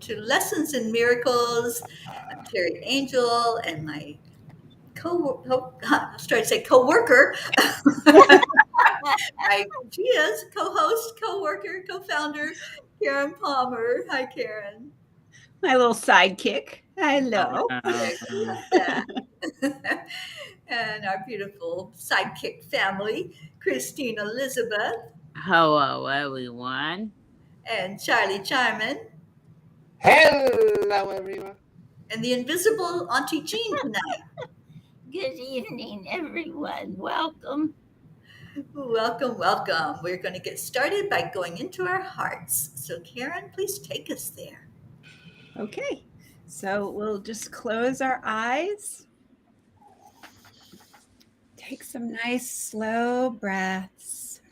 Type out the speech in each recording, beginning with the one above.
to Lessons in Miracles. I'm Teri Angel, and my I was trying to say co-worker. She is co-host, co-worker, co-founder, Karen Palmer. Hi, Karen. My little sidekick. Hello. And our beautiful sidekick family, Christine Elizabeth. Hello, everyone. And Charlie Charman. Hello, everyone. And the invisible Auntie Jean tonight. Good evening, everyone. Welcome. Welcome, welcome. We're going to get started by going into our hearts. So, Karen, please take us there. Okay, so we'll just close our eyes. Take some nice slow breaths.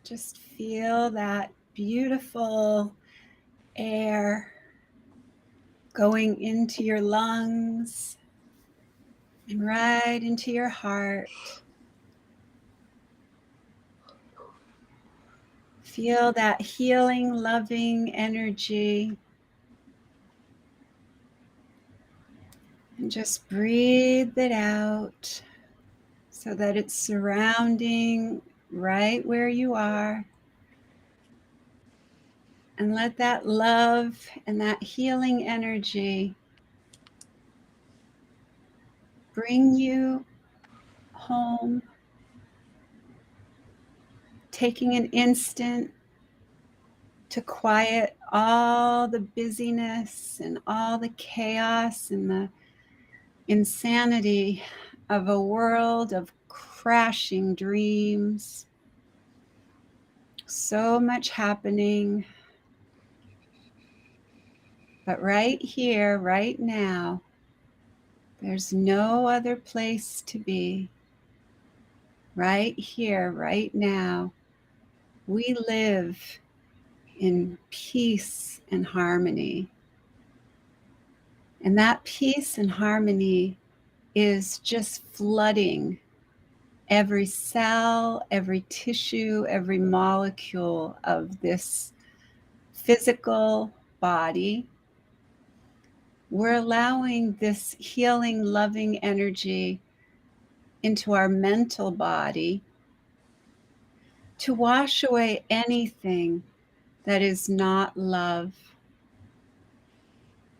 Just feel that beautiful air going into your lungs and right into your heart. Feel that healing, loving energy. And just breathe it out so that it's surrounding right where you are. And let that love and that healing energy bring you home, taking an instant to quiet all the busyness and all the chaos and the insanity of a world of crashing dreams. So much happening. But right here, right now, there's no other place to be. Right here, right now, we live in peace and harmony. And that peace and harmony is just flooding every cell, every tissue, every molecule of this physical body. We're allowing this healing, loving energy into our mental body to wash away anything that is not love,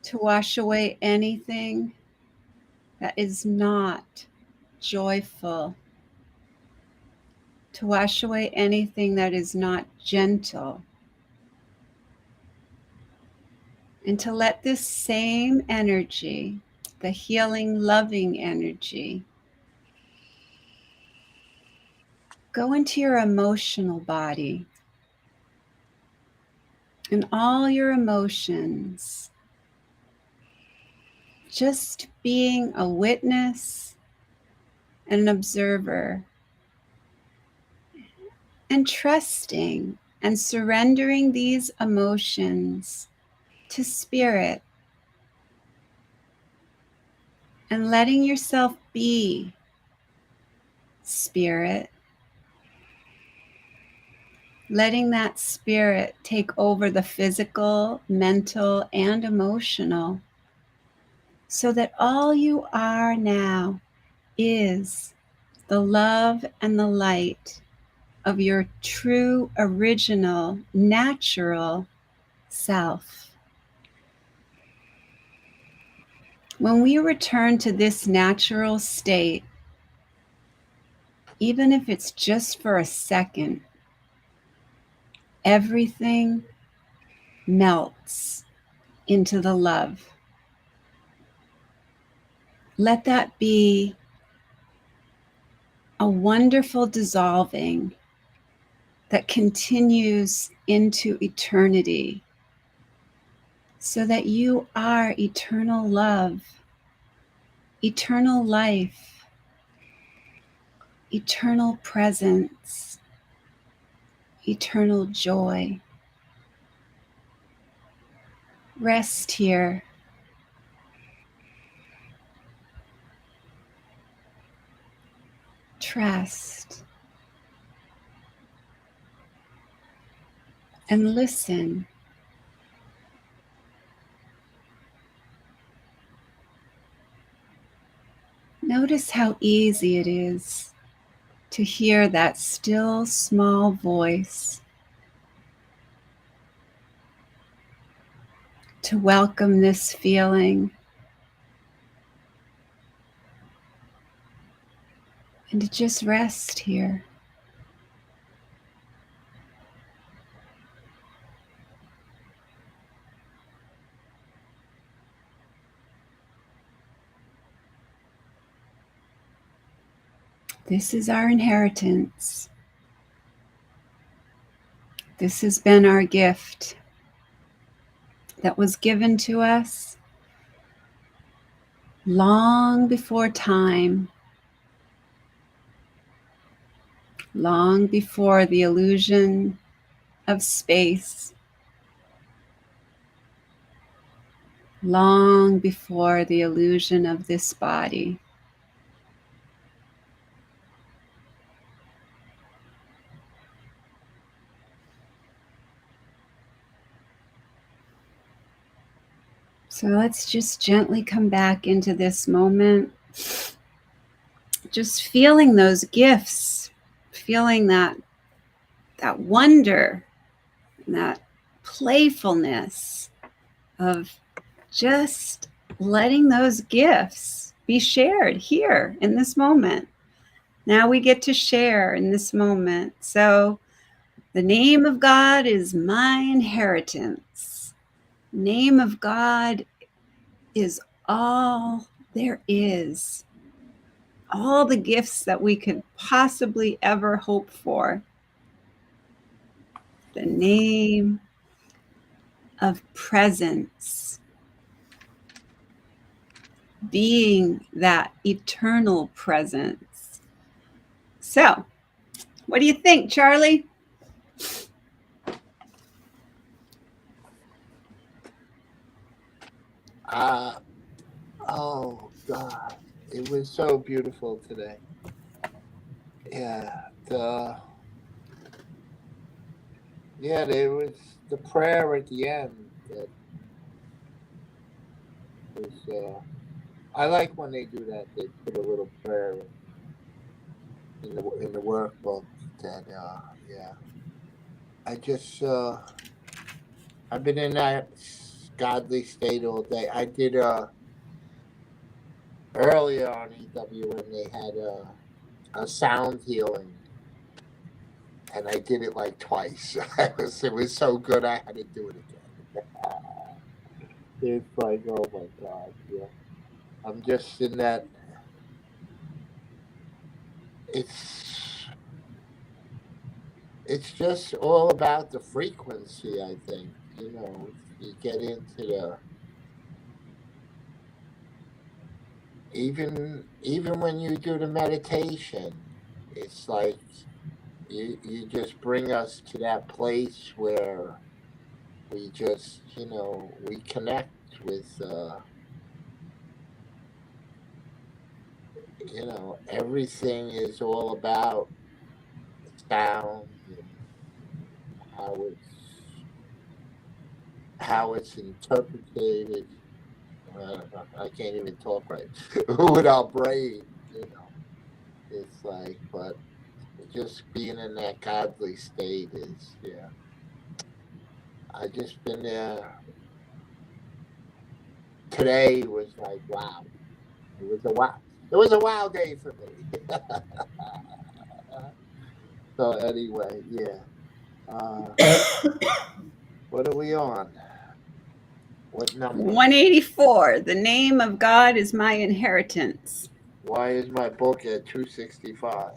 to wash away anything that is not joyful, to wash away anything that is not gentle, and to let this same energy, the healing, loving energy, go into your emotional body and all your emotions, just being a witness and an observer, and trusting and surrendering these emotions to spirit, and letting yourself be spirit, letting that spirit take over the physical, mental, and emotional, so that all you are now is the love and the light of your true, original, natural self. When we return to this natural state, even if it's just for a second, everything melts into the love. Let that be a wonderful dissolving that continues into eternity, so that you are eternal love, eternal life, eternal presence, eternal joy. Rest here. Trust. and listen. Notice how easy it is to hear that still small voice, to welcome this feeling, and to just rest here. This is our inheritance. This has been our gift that was given to us long before time, long before the illusion of space, long before the illusion of this body. So let's just gently come back into this moment, just feeling those gifts, feeling that wonder, that playfulness of just letting those gifts be shared here in this moment. Now we get to share in this moment. So the name of God is my inheritance. The name of God is all there is. All the gifts that we could possibly ever hope for. The name of presence, being that eternal presence. So, what do you think, Charlie? Oh God, it was so beautiful today. Yeah, there was the prayer at the end that was. I like when they do that. They put a little prayer in the workbook. That yeah, I just I've been in that godly state all day. I did earlier on EW when they had a sound healing. And I did it like twice. It was so good I had to do it again. It's like, oh my God, yeah. I'm just in that. It's just all about the frequency. I think you get into the even when you do the meditation, it's like you just bring us to that place where we just we connect with everything is all about sound and how it's interpreted. I can't even talk right with our brain. It's like, but just being in that godly state is, yeah. I just been there. Today was like, wow. It was a wow. It was a wow day for me. So anyway, yeah. What are we on? What number? 184. The name of God is my inheritance. Why is my book at 265?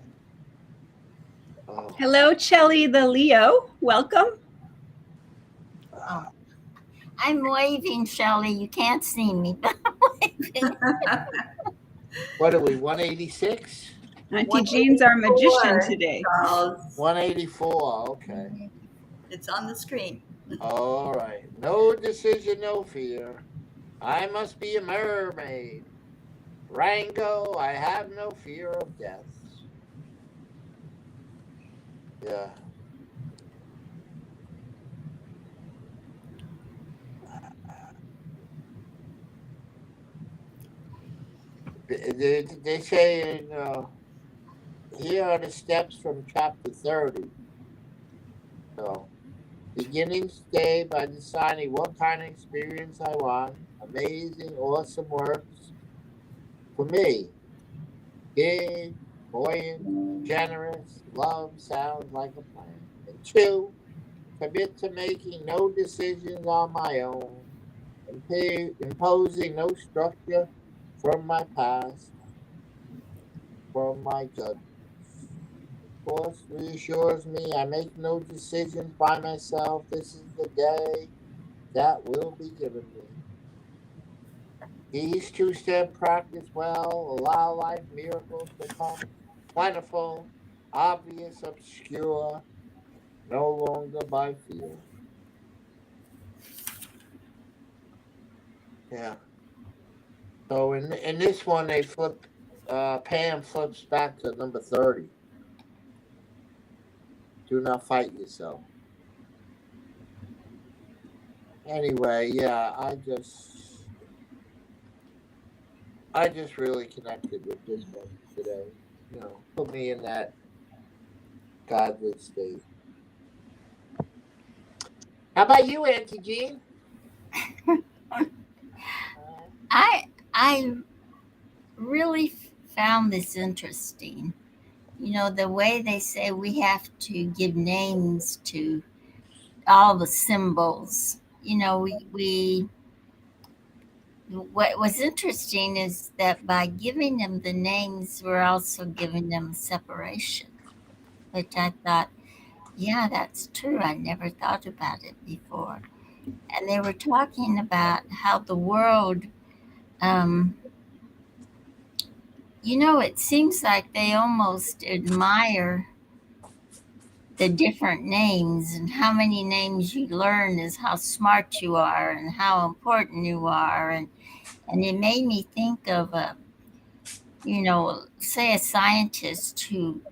Oh. Hello, Chelly the Leo. Welcome. I'm waving, Shelley. You can't see me, but I'm waving. What are we, 186? Auntie Jean's our magician 184, today. Charles. 184, okay. It's on the screen. All right. No decision, no fear. I must be a mermaid. Rango, I have no fear of death. Yeah. they say, here are the steps from chapter 30. So, beginnings day by deciding what kind of experience I want. Amazing, awesome works for me. Big, buoyant, generous, love sounds like a plan. And two, commit to making no decisions on my own, imposing no structure from my past, from my judgments. Of course, reassures me I make no decisions by myself. This is the day that will be given me. These two-step practice well allow life miracles to come plentiful, obvious, obscure, no longer by fear. Yeah. So in this one, they flip. Pam flips back to number 30. Do not fight yourself. Anyway, yeah, I just really connected with this one today. Put me in that godly state. How about you, Auntie Jean? I really found this interesting. The way they say we have to give names to all the symbols. What was interesting is that by giving them the names, we're also giving them separation, which I thought, yeah, that's true. I never thought about it before. And they were talking about how the world, um, it seems like they almost admire the different names, and how many names you learn is how smart you are and how important you are. And it made me think of say a scientist who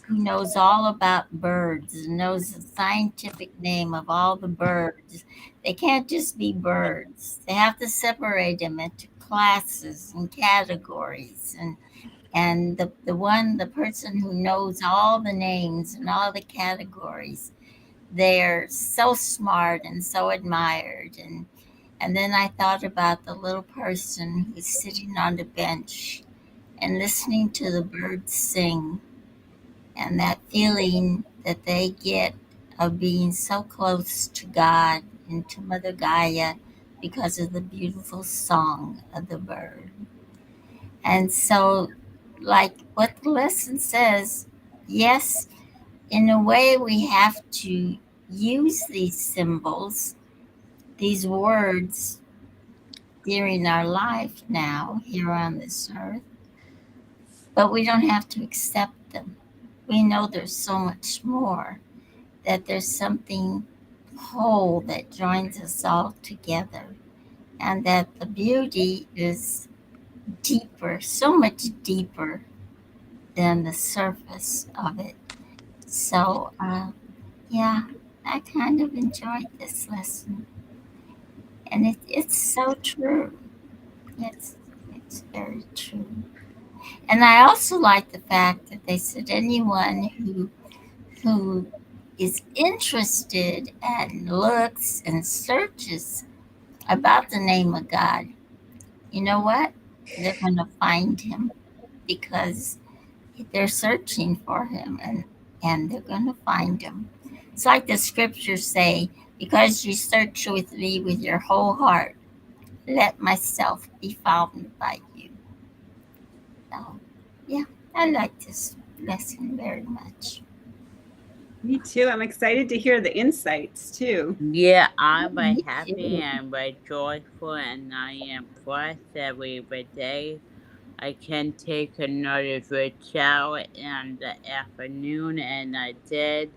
knows all about birds and knows the scientific name of all the birds. They can't just be birds. They have to separate them into classes and categories. And the person who knows all the names and all the categories, they're so smart and so admired. And then I thought about the little person who's sitting on the bench and listening to the birds sing, and that feeling that they get of being so close to God and to Mother Gaia because of the beautiful song of the bird. And so, like what the lesson says, yes, in a way, we have to use these symbols, these words during our life now here on this earth, but we don't have to accept them. We know there's so much more, that there's something whole that joins us all together, and that the beauty is deeper, so much deeper than the surface of it. So, yeah, I kind of enjoyed this lesson, and it's so true. It's very true. And I also like the fact that they said anyone who is interested and looks and searches about the name of God, you know what? They're going to find him, because they're searching for him, and they're going to find him. It's like the scriptures say, because you search with me with your whole heart, let myself be found by you. So, yeah, I like this lesson very much. Me too. I'm excited to hear the insights too. Yeah, I'm very Me happy too. and very joyful, and I am blessed every day. I can take another good shower in the afternoon, and I did,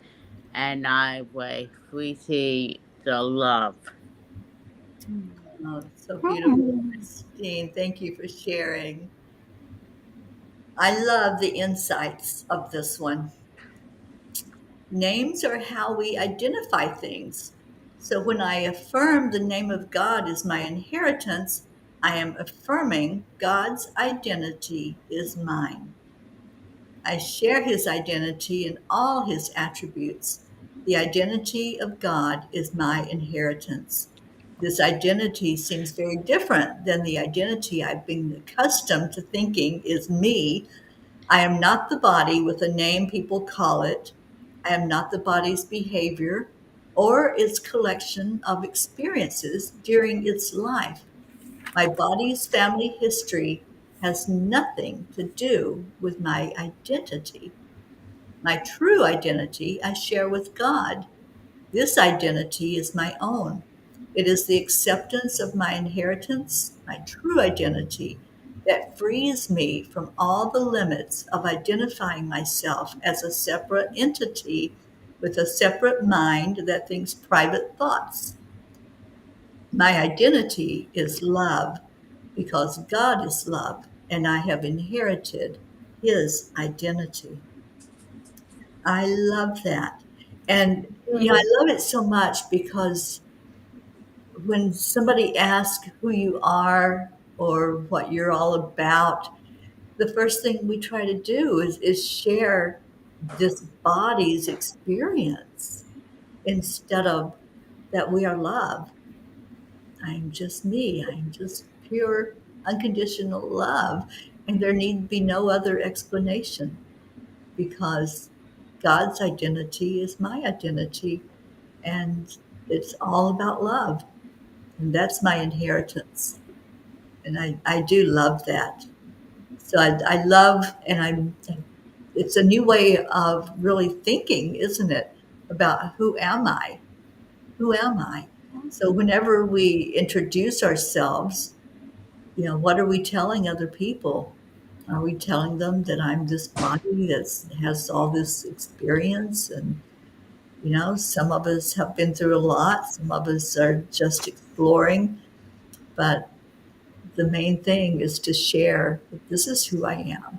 and I was received the love. Oh, that's so beautiful, Christine. Thank you for sharing. I love the insights of this one. Names are how we identify things. So when I affirm the name of God is my inheritance, I am affirming God's identity is mine. I share his identity in all his attributes. The identity of God is my inheritance. This identity seems very different than the identity I've been accustomed to thinking is me. I am not the body with a name people call it. I am not the body's behavior or its collection of experiences during its life. My body's family history has nothing to do with my identity. My true identity I share with God. This identity is my own. It is the acceptance of my inheritance, my true identity, that frees me from all the limits of identifying myself as a separate entity with a separate mind that thinks private thoughts. My identity is love because God is love and I have inherited his identity. I love that. And I love it so much because when somebody asks who you are or what you're all about, the first thing we try to do is share this body's experience instead of that we are love. I'm just me. I'm just pure, unconditional love. And there need be no other explanation because God's identity is my identity. And it's all about love. And that's my inheritance. And I do love that. So I love, and it's a new way of really thinking, isn't it? About who am I? Who am I? So whenever we introduce ourselves, what are we telling other people? Are we telling them that I'm this body that has all this experience? And, some of us have been through a lot, some of us are just exploring. But the main thing is to share that this is who I am.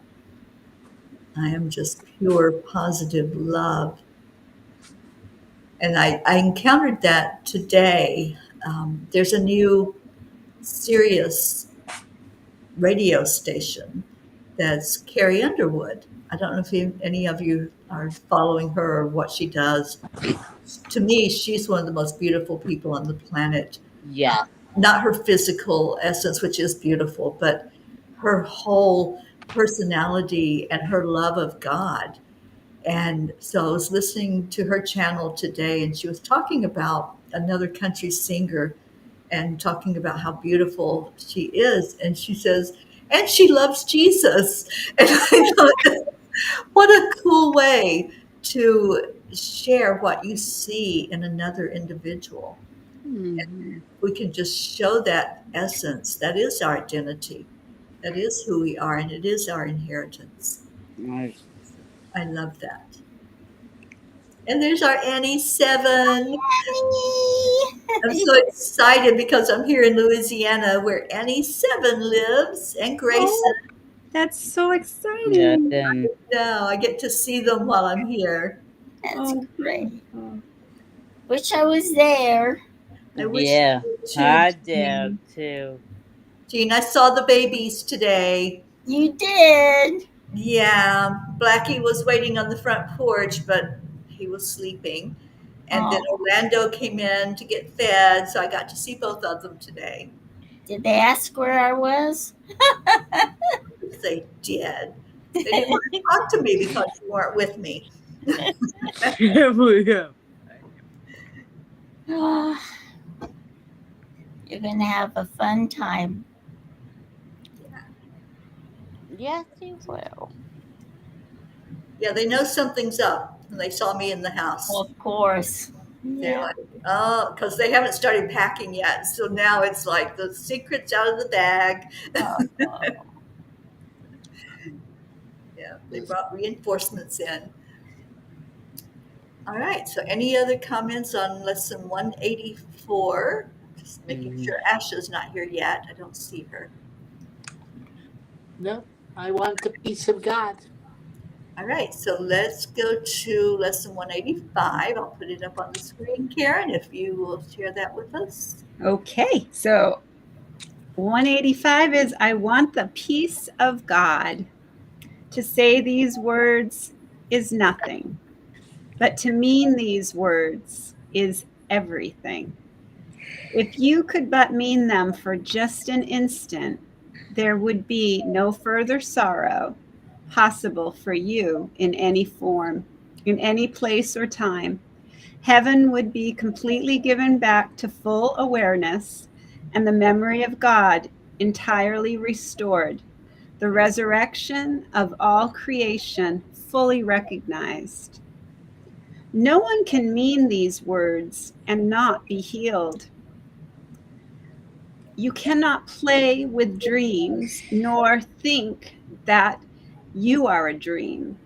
I am just pure positive love. And I encountered that today. There's a new Sirius radio station that's Carrie Underwood. I don't know if any of you are following her or what she does. To me, she's one of the most beautiful people on the planet. Yes. Not her physical essence, which is beautiful, but her whole personality and her love of God. And so I was listening to her channel today, and she was talking about another country singer and talking about how beautiful she is. And she says, and she loves Jesus. And I thought, what a cool way to share what you see in another individual. Mhm. We can just show that essence. That is our identity. That is who we are, and it is our inheritance. Nice. I love that. And there's our Annie 7. I'm so excited because I'm here in Louisiana where Annie 7 lives and Grayson. Oh, that's so Yeah, exciting. then. No, I get to see them while I'm here. That's Oh, great. beautiful. Wish I was there. I wish you Yeah, would too, I did Jean. too. Jean, I saw the babies today. You did. Yeah, Blackie was waiting on the front porch, but he was sleeping. And then Oh, Orlando came in to get fed, so I got to see both of them today. did they ask where I was? If they did, they didn't want to talk to me because you weren't with me. Yeah. Ah, you're going to have a fun time. Yes, you will. Yeah, they know something's up when they saw me in the house. Of course. They're Yeah. like, oh, because they haven't started packing yet. So now it's like the secret's out of the bag. Oh, Yeah, they brought reinforcements in. All right. So, any other comments on lesson 184? Just making Mm. sure Asha's not here yet. I don't see her. No, I want the peace of God. All right. So, let's go to lesson 185. I'll put it up on the screen, Karen, if you will share that with us. Okay, so 185 is I want the peace of God. To say these words is nothing, but to mean these words is everything. If you could but mean them for just an instant, there would be no further sorrow possible for you in any form, in any place or time. Heaven would be completely given back to full awareness and the memory of God entirely restored, the resurrection of all creation fully recognized. No one can mean these words and not be healed. You cannot play with dreams nor think that you are a dream.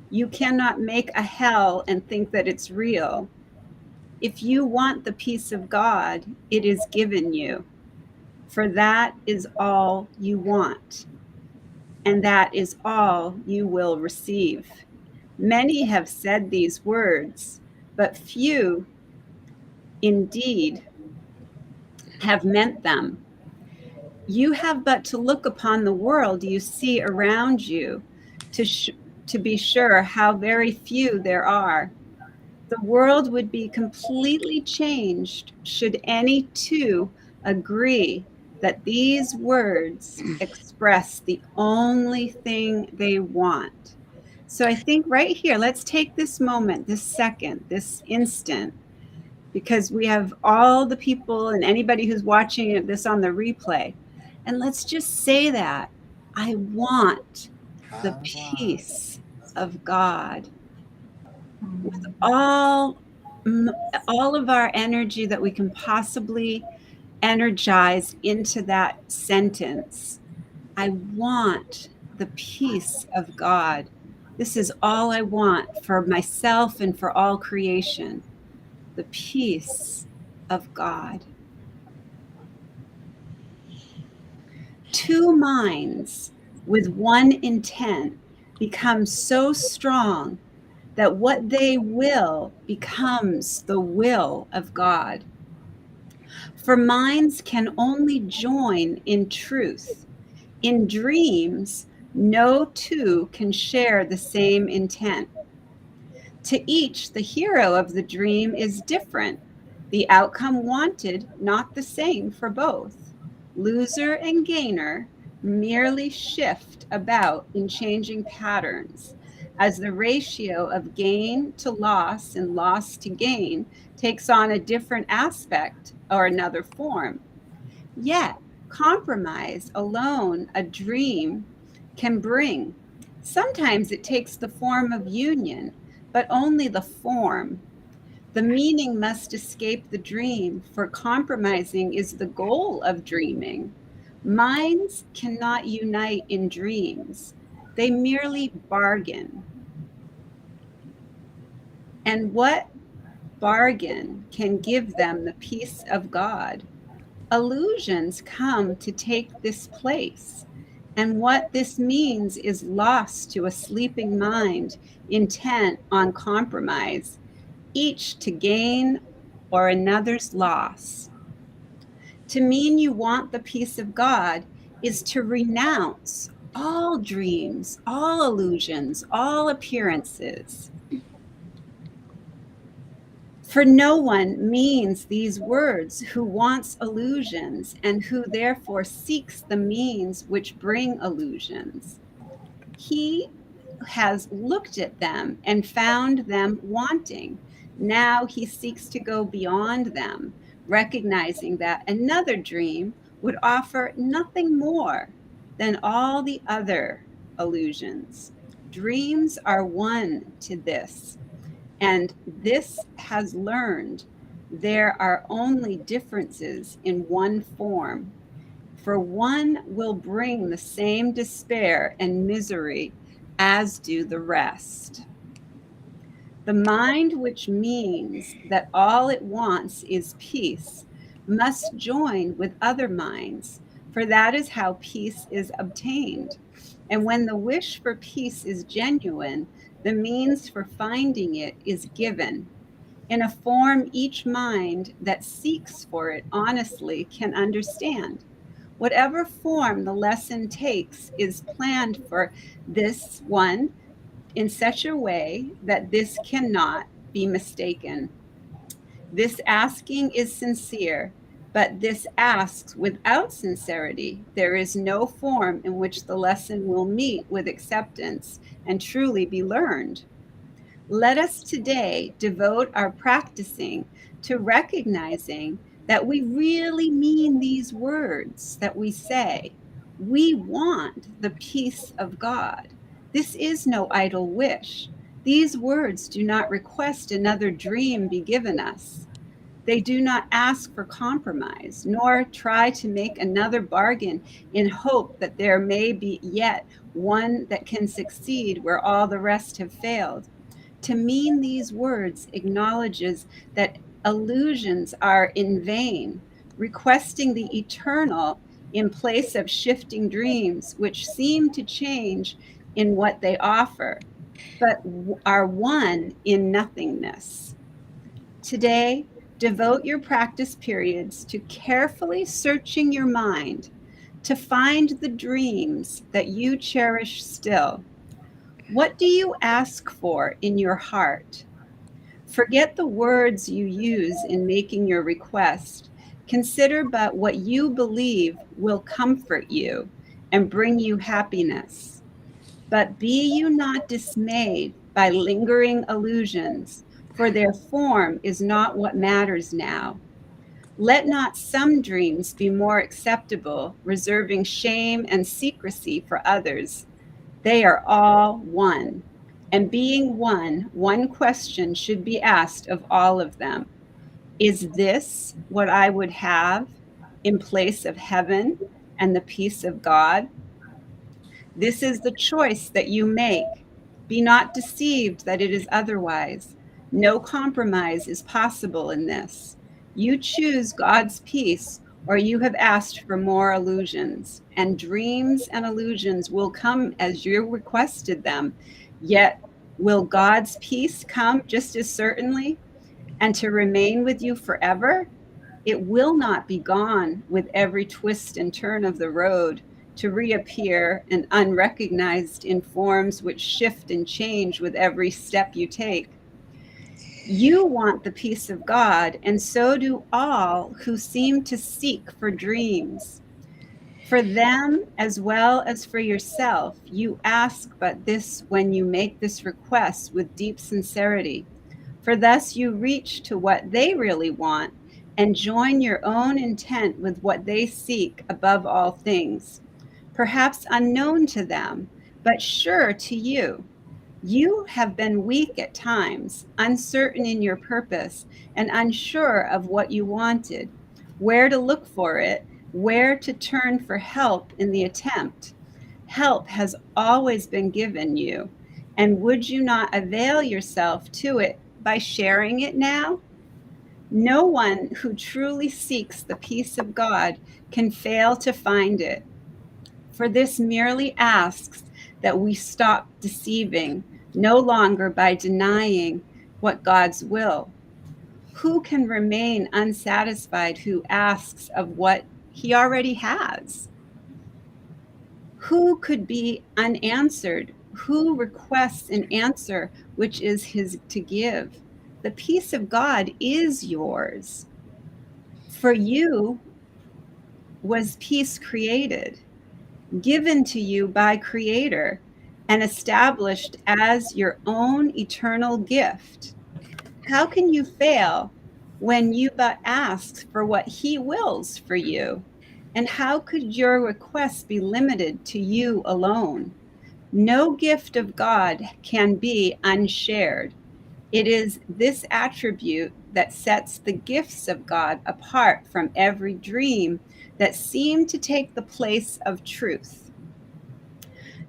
You cannot make a hell and think that it's real. If you want the peace of God, it is given you, for that is all you want, and that is all you will receive. Many have said these words, but few indeed have meant them. You have but to look upon the world you see around you to be sure how very few there are. The world would be completely changed should any two agree that these words express the only thing they want. So I think right here, let's take this moment, this second, this instant, because we have all the people and anybody who's watching this on the replay. And let's just say that I want the peace of God with all of our energy that we can possibly energize into that sentence. I want the peace of God. This is all I want for myself and for all creation. The peace of God. Two minds with one intent become so strong that what they will becomes the will of God. For minds can only join in truth. In dreams, no two can share the same intent. To each, the hero of the dream is different. The outcome wanted, not the same for both. Loser and gainer merely shift about in changing patterns as the ratio of gain to loss and loss to gain takes on a different aspect or another form. Yet, compromise alone, a dream, can bring. Sometimes it takes the form of union, but only the form. The meaning must escape the dream, for compromising is the goal of dreaming. Minds cannot unite in dreams, they merely bargain. And what bargain can give them the peace of God? Illusions come to take this place. And what this means is loss to a sleeping mind intent on compromise, each to gain or another's loss. To mean you want the peace of God is to renounce all dreams, all illusions, all appearances. For no one means these words who wants illusions and who therefore seeks the means which bring illusions. He has looked at them and found them wanting. Now he seeks to go beyond them, recognizing that another dream would offer nothing more than all the other illusions. Dreams are one to this. And this has learned there are only differences in one form, for one will bring the same despair and misery as do the rest. The mind which means that all it wants is peace must join with other minds, for that is how peace is obtained. And when the wish for peace is genuine, the means for finding it is given in a form each mind that seeks for it honestly can understand. Whatever form the lesson takes is planned for this one in such a way that this cannot be mistaken. This asking is sincere, but this asks without sincerity. There is no form in which the lesson will meet with acceptance and truly be learned. Let us today devote our practicing to recognizing that we really mean these words that we say. We want the peace of God. This is no idle wish. These words do not request another dream be given us. They do not ask for compromise, nor try to make another bargain in hope that there may be yet one that can succeed where all the rest have failed. To mean these words acknowledges that illusions are in vain, requesting the eternal in place of shifting dreams, which seem to change in what they offer, but are one in nothingness. Today, devote your practice periods to carefully searching your mind to find the dreams that you cherish still. What do you ask for in your heart? Forget the words you use in making your request. Consider but what you believe will comfort you and bring you happiness. But be you not dismayed by lingering illusions, for their form is not what matters now. Let not some dreams be more acceptable, reserving shame and secrecy for others. They are all one. And being one question should be asked of all of them. Is this what I would have in place of heaven and the peace of God? This is the choice that you make. Be not deceived that it is otherwise. No compromise is possible in this. You choose God's peace, or you have asked for more illusions, and dreams and illusions will come as you requested them. Yet, will God's peace come just as certainly and to remain with you forever? It will not be gone with every twist and turn of the road, to reappear and unrecognized in forms which shift and change with every step you take. You want the peace of God, and so do all who seem to seek for dreams. For them, as well as for yourself, you ask but this when you make this request with deep sincerity. For thus you reach to what they really want and join your own intent with what they seek above all things. Perhaps unknown to them, but sure to you. You have been weak at times, uncertain in your purpose, and unsure of what you wanted, where to look for it, where to turn for help in the attempt. Help has always been given you, and would you not avail yourself to it by sharing it now? No one who truly seeks the peace of God can fail to find it. For this merely asks that we stop deceiving, no longer by denying what God's will. Who can remain unsatisfied who asks of what he already has? Who could be unanswered? Who requests an answer which is his to give? The peace of God is yours. For you was peace created, given to you by Creator, and established as your own eternal gift. How can you fail when you but ask for what He wills for you? And how could your requests be limited to you alone? No gift of God can be unshared. It is this attribute that sets the gifts of God apart from every dream that seem to take the place of truth.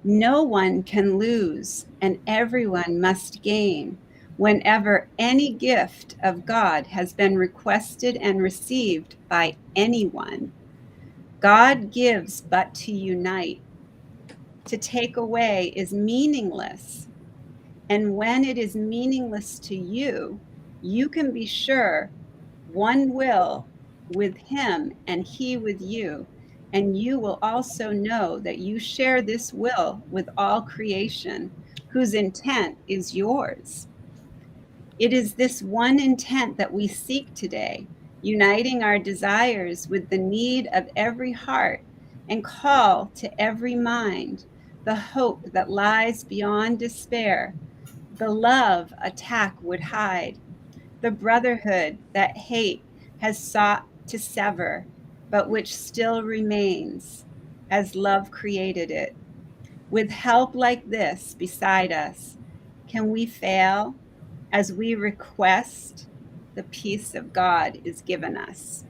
No one can lose, and everyone must gain. Whenever any gift of God has been requested and received by anyone, God gives but to unite. To take away is meaningless. And when it is meaningless to you, you can be sure one will with him and he with you And you will also know that you share this will with all creation, whose intent is yours. It is this one intent that we seek today, uniting our desires with the need of every heart and call to every mind, the hope that lies beyond despair, the love attack would hide, the brotherhood that hate has sought to sever, but which still remains as love created it. With help like this beside us, can we fail as we request the peace of God is given us?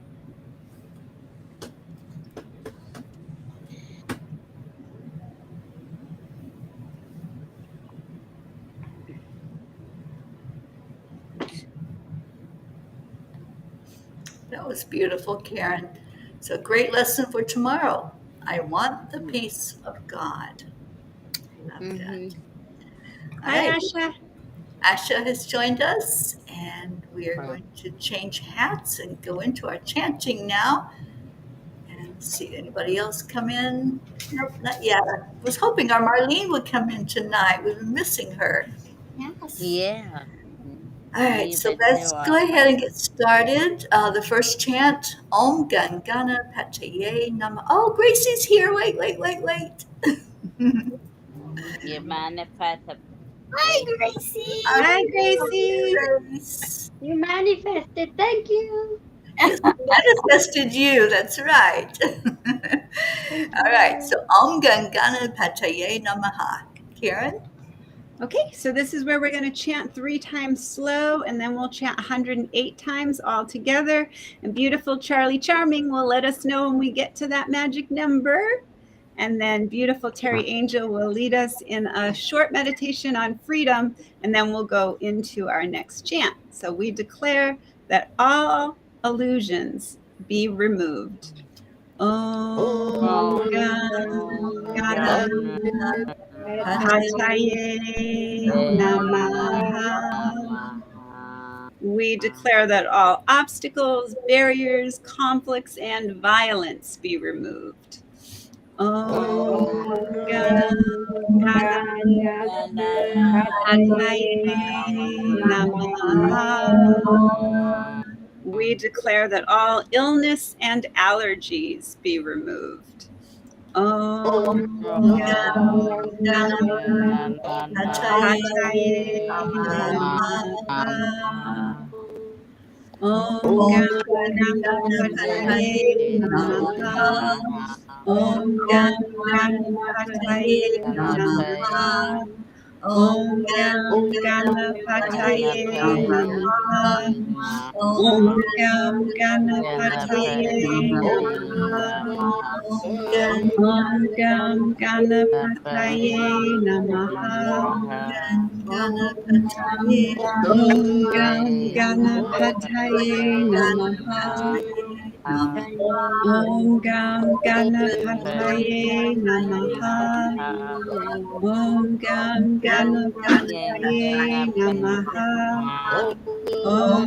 That was beautiful, Karen. So, great lesson for tomorrow. I want the peace of God. Love Mm-hmm. that. All Hi, right. Asha. Asha has joined us, and we are going to change hats and go into our chanting now. And see anybody else come in. Nope, not yet. I was hoping our Marlene would come in tonight. We've been missing her. Yes. Yeah. All right, Me so but let's too. go ahead and get started. The first chant, Om Gam Ganapataye Namaha. Oh, Gracie's here. Wait. You manifest a Hi, great. Gracie. Hi, Oh, Gracie. Grace. You manifested. Thank you. Yes, we manifested you. That's right. Thank All right, you. so Om Gam Ganapataye Namaha. Karen? Okay, so this is where we're going to chant 3 times slow, and then we'll chant 108 times all together. And beautiful Charlie Charming will let us know when we get to that magic number. And then beautiful Teri Angel will lead us in a short meditation on freedom, and then we'll go into our next chant. So we declare that all illusions be removed. Om Oh, Gam Ganapataye Ganapataye Namaha. Namaha. We declare that all obstacles, barriers, conflicts, and violence be removed. Om Ganapataye Ganapataye Namaha. Namaha. We declare that all illness and allergies be removed. Om Ganapataye Namaha. Om Ganapataye Namaha. Om Ganapataye Namaha. Om Ganapataye Namaha. Om Ganapataye Namaha. Om Ganapataye Namaha. Om Ganapataye Namaha. Om Ganapataye Namaha. Om Ganapataye Namaha. Om Ganapataye Namaha. Om Om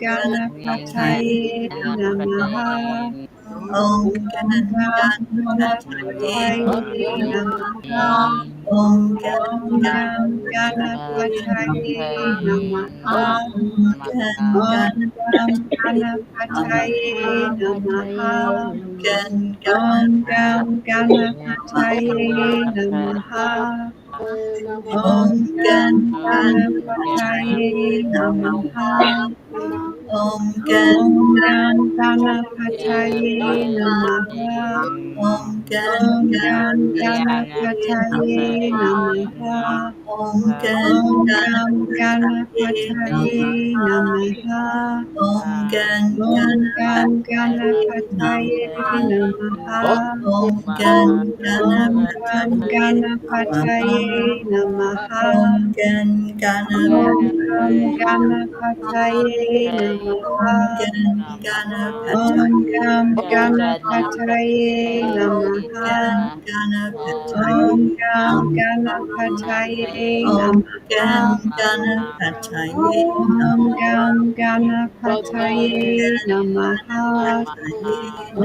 Ganapataye Namaha. Om Om Ganapataye Namaha. Om Ganapataye Namaha. Om Ganapataye Namaha. Om Ganapataye Namaha. Om Om Ganapataye Namaha. Om Om Ganapataye Namaha. Om Ganapataye Namaha. Om Om Ganapataye Namaha. Om Gan Om Ganapataye Namaha. Ganapataye Om Namaha. Gan Om Ganapataye Namaha. Ganapataye Om Namaha. Gan Om Ganapataye Ganapataye Om Namaha. Gan Ganapataye Om Namaha. Ganapataye Om Gam Namaha. Ganapataye Om Namaha. Gam Om Ganapataye Gam Namaha. Ganapataye Om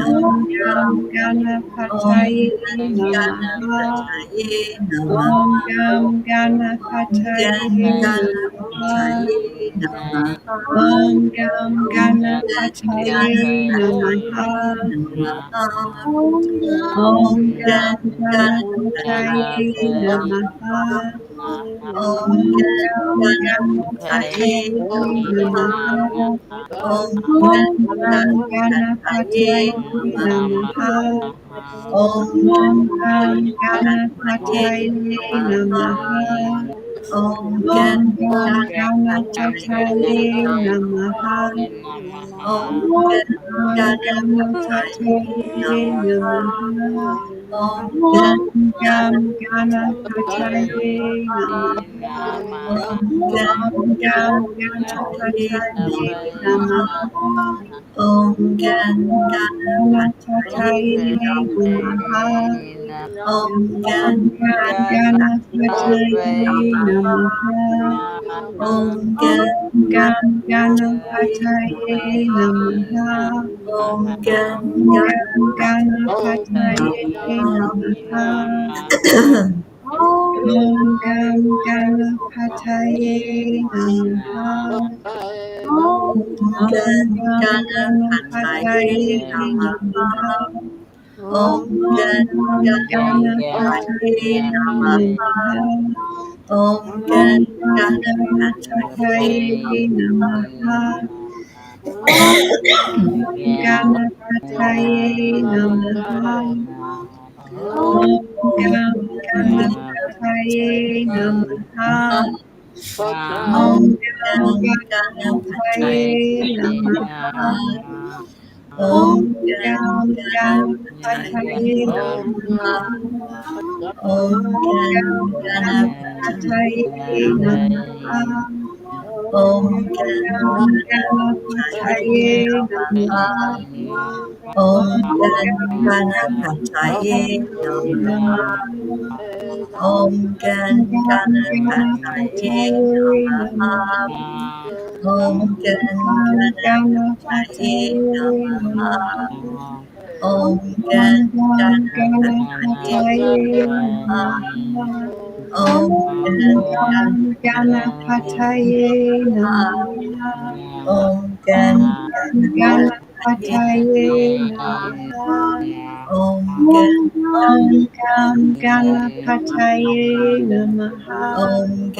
Namaha. Gam Om Ganapataye Gam Namaha. Ganapataye Om Namaha. Gam Om Gam Ganapataye Namaha. Ganapataye Namaha. Om Gam Om Gam Ganapataye Ganapataye Namaha. Namaha. Om Om Gam Gam Ganapataye Ganapataye Namaha. Namaha. Om Om Gam Gam Ganapataye Ganapataye Namaha. Namaha. Om Gam Om Gam Ganapataye Ganapataye Namaha. Namaha. Om Gam Om Gam Ganapataye Ganapataye Namaha. Namaha. Om Gam Om Gam Ganapataye Ganapataye Namaha. Namaha. Om Gam Om Ganapataye Ganapataye Namaha. Namaha. Om Gam Om Gam Ganapataye Ganapataye Namaha. Namaha. Om Gam Om Gam Ganapataye Ganapataye Namaha. Namaha. Om Gam Om Ganapataye Ganapataye Namaha. Namaha. Om Gam Om Ganapataye Namaha. Om Om Gam Ganapataye Namaha. Om Gam Om Ganapataye Ganapataye Namaha. Namaha. Om Ganapataye Namaha. Om Gam Om Ganapataye Ganapataye Namaha. Namaha. Om Gam Om Ganapataye Ganapataye Namaha. Namaha. Om Gam Om Ganapataye Ganapataye Namaha. Om Yeah. Ganapataye Namaha. Om Ganapataye Namaha. Om Ganapataye Namaha. Om Om Ganapataye Namaha. Om Om Ganapataye Namaha. Om Om Ganapataye Namaha. Om Om Ganapataye Ganapataye Namaha. Namaha. Om Om Ganapataye Ganapataye Namaha. Namaha. Om Ganapataye Ganapataye Namaha. Namaha. Om Om Ganapataye Ganapataye Namaha. Namaha. Om Om Ganapataye Namaha. Om Om Ganapataye Ganapataye Namaha. Namaha. Om Om Ganapataye Namaha. Om Om Ganapataye Namaha. Ganapataye Namaha. Om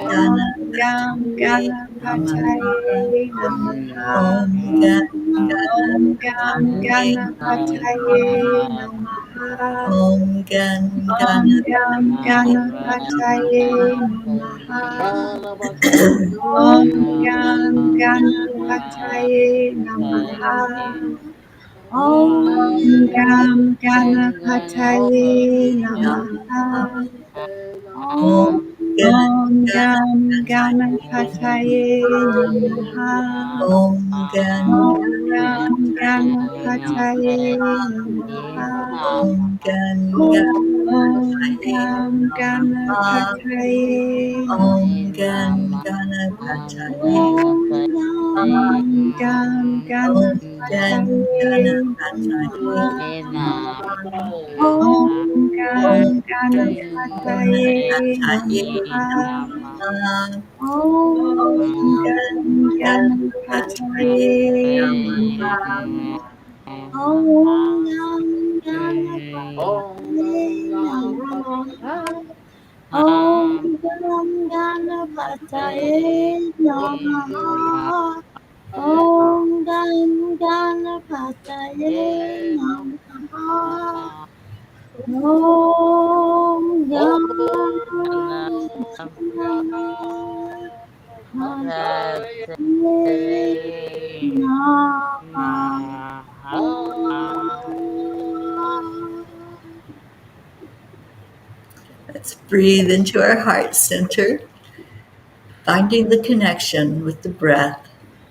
Om Ganapataye Ganapataye Namaha. Namaha. Om Om Ganapataye Ganapataye Namaha. Om Yeah. Ganapataye Namaha. Om Ganapataye Namaha. Namaha. Om Om Ganapataye Ganapataye Namaha. Namaha. Om Om Ganapataye Ganapataye Namaha. Om Om Ganapataye Namaha. Ganapataye Om Namaha. Ganapataye Namaha. Om Om Ganapataye Ganapataye Namaha. Namaha. Om Om Ganapataye Ganapataye Namaha. Namaha. Om Om Ganapataye Ganapataye Namaha. Namaha. Om Gam Ganapataye Namaha. Om Gam Ganapataye Namaha. Om Gam Ganapataye Namaha. Let's breathe into our heart center, finding the connection with the breath,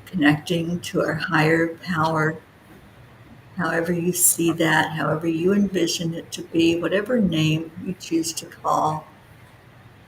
connecting to our higher power, however you see that, however you envision it to be, whatever name you choose to call.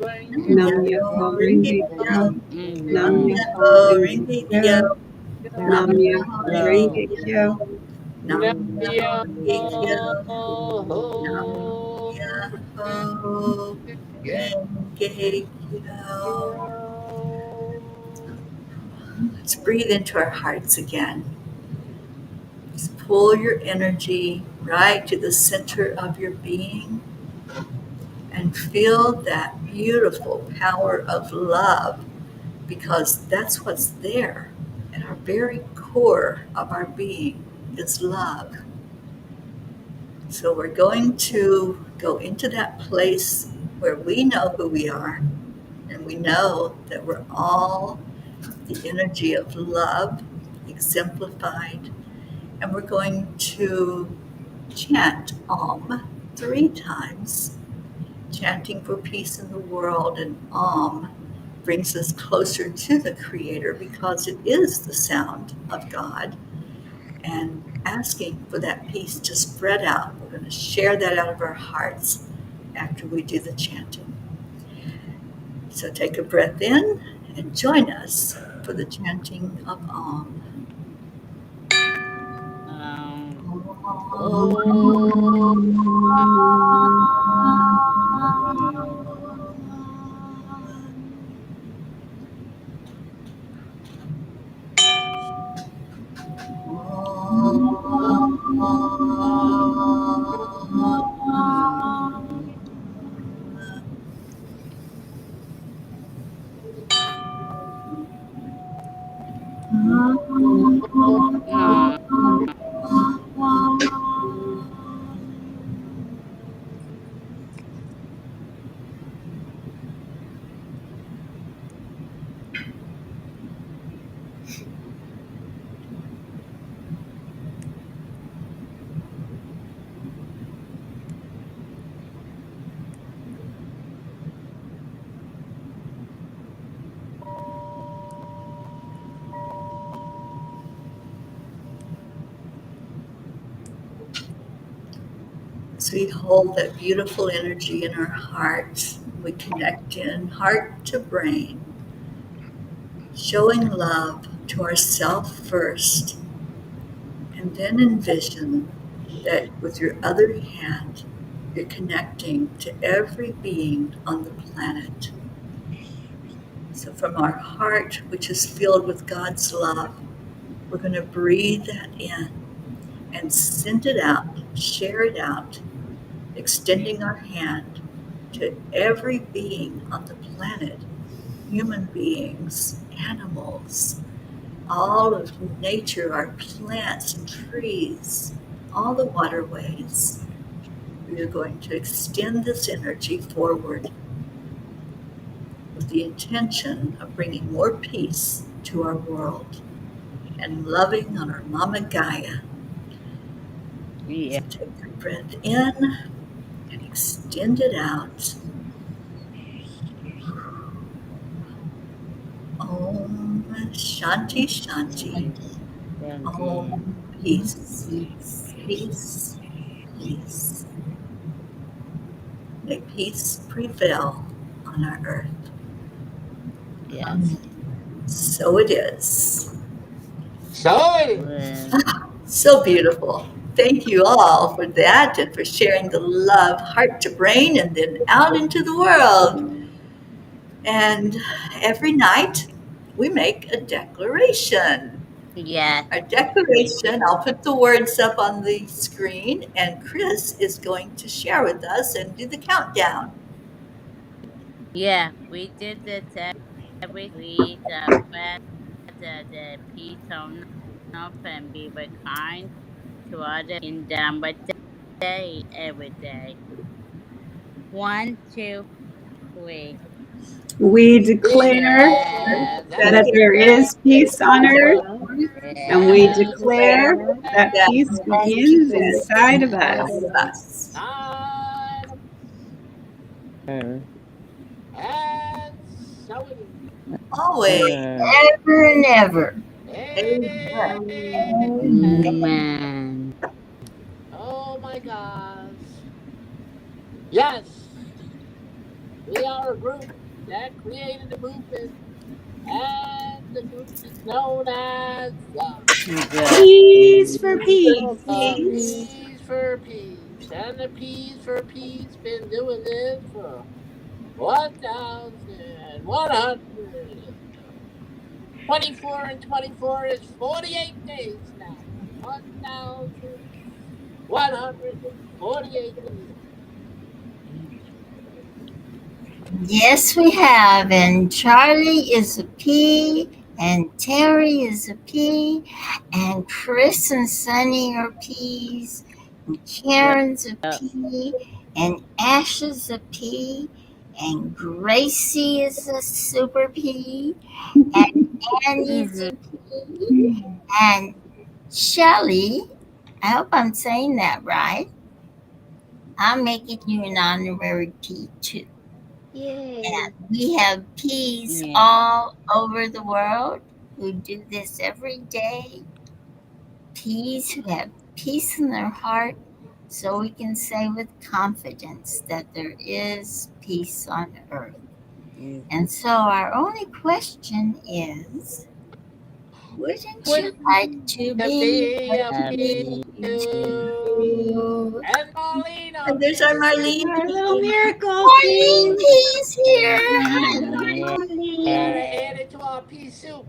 Nam Myoho Renge Kyo. Nam Myoho Renge Kyo. Nam Myoho Renge Kyo. Nam Nam Myoho Renge Kyo. Myoho Nam Myoho Renge Kyo. Let's breathe into our hearts again. Just pull your energy right to the center of your being and feel that beautiful power of love, because that's what's there at our very core of our being is love. So we're going to go into that place where we know who we are, and we know that we're all the energy of love exemplified, and we're going to chant Om 3 times, chanting for peace in the world. And Om brings us closer to the Creator because it is the sound of God, and asking for that peace to spread out. We're going to share that out of our hearts after we do the chanting. So take a breath in and join us for the chanting of Om. As we hold that beautiful energy in our heart, we connect in heart to brain, showing love to ourself first, and then envision that with your other hand, you're connecting to every being on the planet. So from our heart, which is filled with God's love, we're going to breathe that in and send it out, share it out, extending our hand to every being on the planet, human beings, animals, all of nature, our plants and trees, all the waterways. We are going to extend this energy forward with the intention of bringing more peace to our world and loving on our Mama Gaia. Yeah. So take a breath in and extend it out. Om Shanti Shanti. Om Peace. Peace. Peace. May peace prevail on our earth. Yes. So it is. So So beautiful. Thank you all for that and for sharing the love heart to brain and then out into the world. And every night we make a declaration. Yes. Our declaration, I'll put the words up on the screen, and Chris is going to share with us and do the countdown. Yeah. We did this every week. Spread the peace on up and be kind to others in them, but day every day. 1, 2, 3. We declare Declare That that there there is peace is on earth, and we yeah. declare that that peace peace begins inside of us. inside of us. Mm. and so it is. Always. Ever and ever. Amen. Amen. Oh my gosh. Yes. We are a group that created the movement, and the group is known as The Peace for peace. Peace. Peas for Peas. And the Peas for Peas been doing this for 1,124, and 24 is 48 days now. 1,148 days. Yes, we have. And Charlie is a P, and Teri is a P, and Chris and Sunny are P's, and Karen's a P, and Ash is a P, and Gracie is a super P, and Annie's a P, and Shelly. I hope I'm saying that right. I'm making you an honorary P too. Yay. And we have P's Yeah. all over the world who do this every day. P's who have peace in their heart, so we can say with confidence that there is peace on earth. And so our only question is, wouldn't you like to To be be a happy P too? and Marlena And there's our Marlene Our little P. miracle Morning, P. P's here. Hi, Hi. Marlene. gotta add it to our pea soup.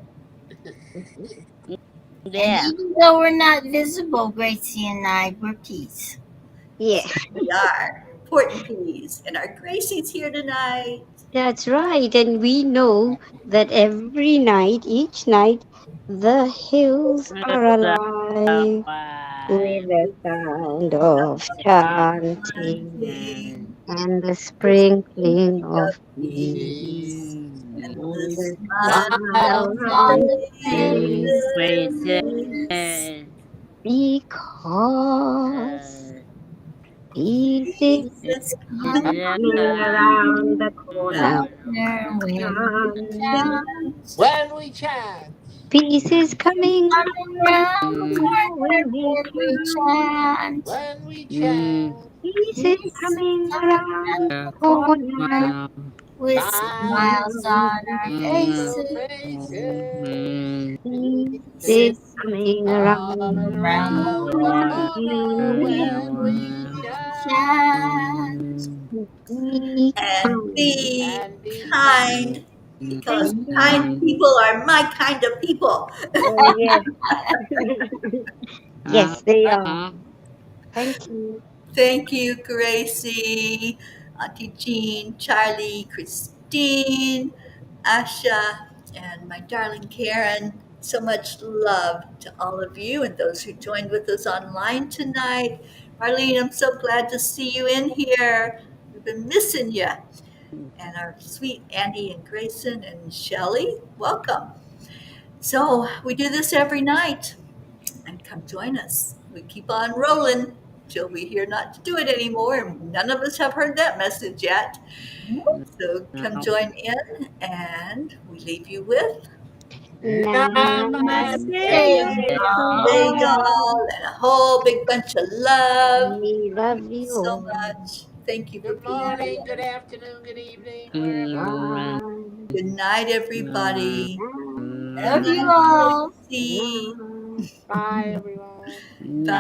And Yeah. even though we're not visible, Gracie and I, we're peace. Yeah, We are important P's. And our Gracie's here tonight. that's right. And we know that every night, each night, the hills are The alive with wise the sound of chanting Chanting and the the sprinkling sprinkling of of peace peace peace. and the and the smile Smiles smile on on on the the Faces. face. because peace is Jesus Come coming coming around the corner. corner when we And chant. When we chant, peace is coming Coming round the corner when we when we chant. chant. when we chant, Peace is Peace is coming coming around round the the corner. corner with smiles smiles on And our on our faces. faces. peace Peace is is It's coming coming around around the around the corner corner when when we we the chant. chant. Be and kind. be And be kind kind. because And kind be, people are my kind of people. oh yes, yes they are. Thank you. Thank you, Gracie, Auntie Jean, Charlie, Christine, Asha, and my darling Karen. So much love to all of you and those who joined with us online tonight. Marlene, I'm so glad to see you in here. We've been missing you. And our sweet Andy and Grayson and Shelley, welcome. So we do this every night, and come join us. We keep on rolling till we hear not to do it anymore, and none of us have heard that message yet. So come join in, and we leave you with Namaste, Say Hey y'all. y'all, and a whole big bunch of love. We love Thank you you so all. much. Thank you for Good being morning, good here. afternoon, good evening, wherever you are. Bye. Good night, everybody. love Good you night, Night, all. Gracie. night. Bye, everyone. Bye.